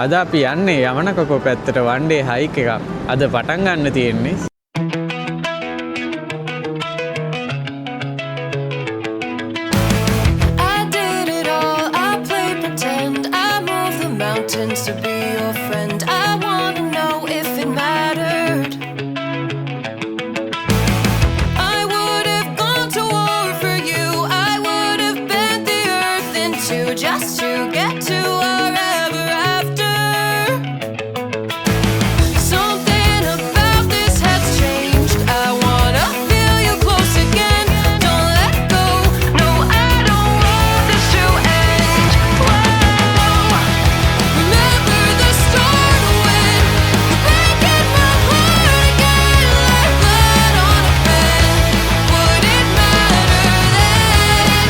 අද අපි යන්නේ යමනකකෝ පැත්තට වන් ඩේ හයික් එකක්. අද පටන් ගන්න තියෙන්නේ. To be your friend, I wanna know if it mattered. I would have gone to war for you. I would have bent the earth in two just to get to our ever after. Something about this has changed. I wanna feel you close again. Don't let go. No, I don't want this to end. Whoa. Remember the start when you're breaking my heart again, like blood on a pen. Would it matter then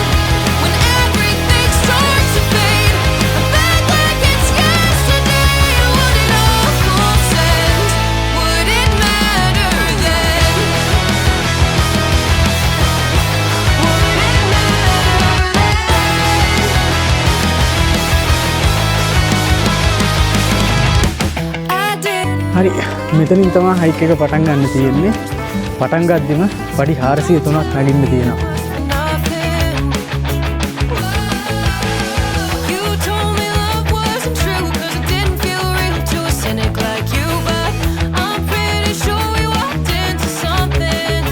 when everything starts to fade? I'm back like it's yesterday. Would it all come sense? Would it matter then? Would it matter then? I didn't. හරි මෙතනින් තමයි hike එක පටන් ගන්න තියෙන්නේ. පටන් ගද්දිම පඩි 403ක් නැගින්න තියෙනවා. Nothing. You told me love wasn't true 'cause it didn't feel real to a cynic like you, but I'm pretty sure we walked into something.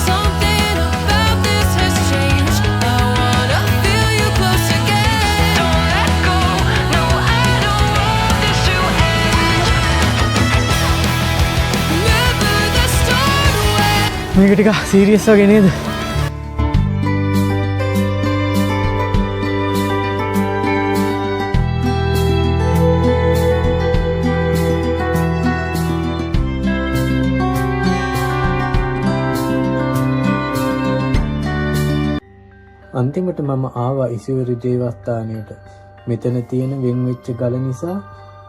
Something about this has changed. I wanna feel you close again. Don't let go. No, I don't want this to end. Remember the start when. මේක ටික serious වගේ නේද? අන්තිමට මම ආවා ඉසිවැරි දේවස්ථානයට. මෙතන තියෙන වෙන් වෙච්ච ගල නිසා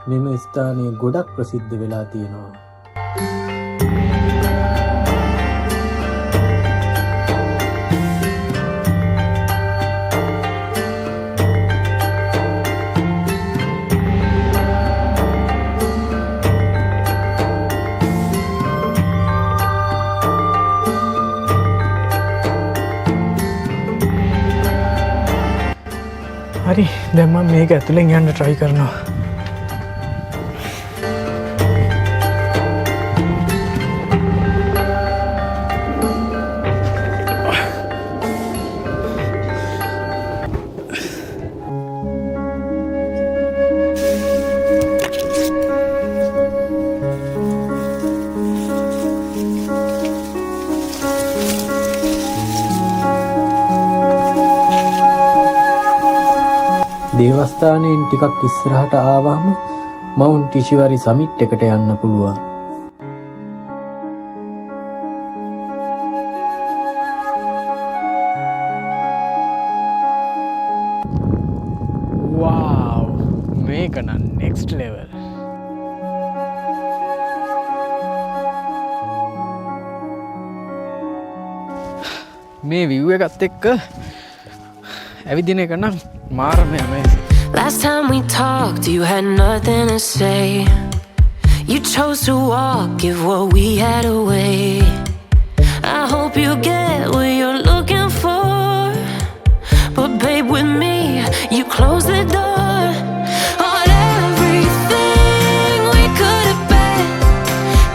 මෙම ස්ථානය ගොඩක් ප්‍රසිද්ධ වෙලා තියෙනවා. හරි දැන් මම මේක ඇතුලෙන් යන්න try කරනවා. දේවස්ථානයෙන් ටිකක් ඉස්සරහට ආවම මවුන්ට් ඉෂිවරි සමිට් එකට යන්න පුළුවන්. wow මේක නම් next level. මේ view එකත් එක්ක ඇවිදින එක නම් මාරම amazing. Last time we talked, you had nothing to say. You chose to walk, give what we had away. I hope you get what you're looking for, but babe, with me, you close the door on everything we could have been.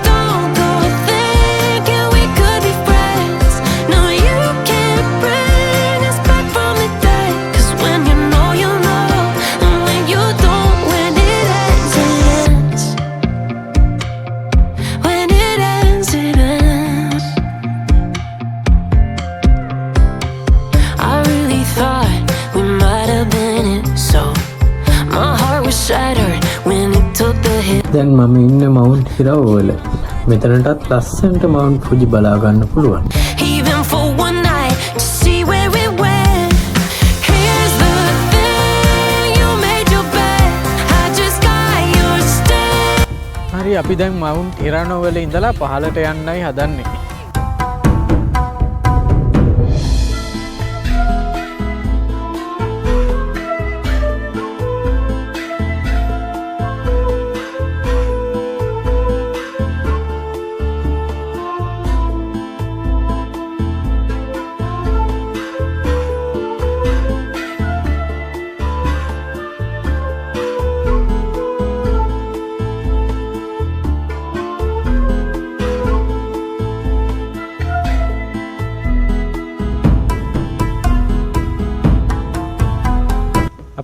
Don't go thinking we could be friends. No, you can't bring us back from the dead, 'cause when you know, you know, and when you don't, when it ends, it ends. When it ends, it ends. I really thought we might have been it, so my heart was shattered when it took the hit. දැන් මම ඉන්න mount හිරවල. මෙතනටත් ලස්සනට mount ෆුජි බලා ගන්න පුළුවන්. Even for one night to see where it went. Here's the thing, you made your bed, I just got your stare. හරි අපි දැන් මවුන්ට් හිරනවල ඉඳලා පහළට යන්නයි හදන්නේ.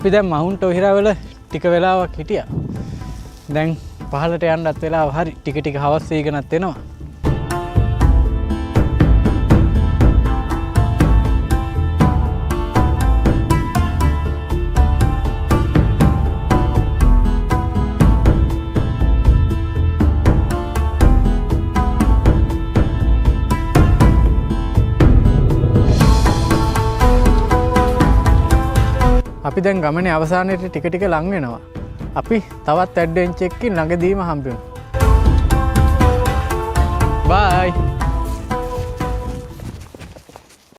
අපි දැන් මහුන්ට ඔහිරාවල ටික වෙලාවක් හිටියා. දැන් පහලට යන්නත් වෙලාව හරි ටික ටික හවස් වීගෙනත් එනවා. අපි දැන් ගමනේ අවසානයේ ටික ටික ලං වෙනවා. අපි තවත් ඇඩ්වෙන්චර් එකකින් ළඟදීම හම්බෙමු. බයි.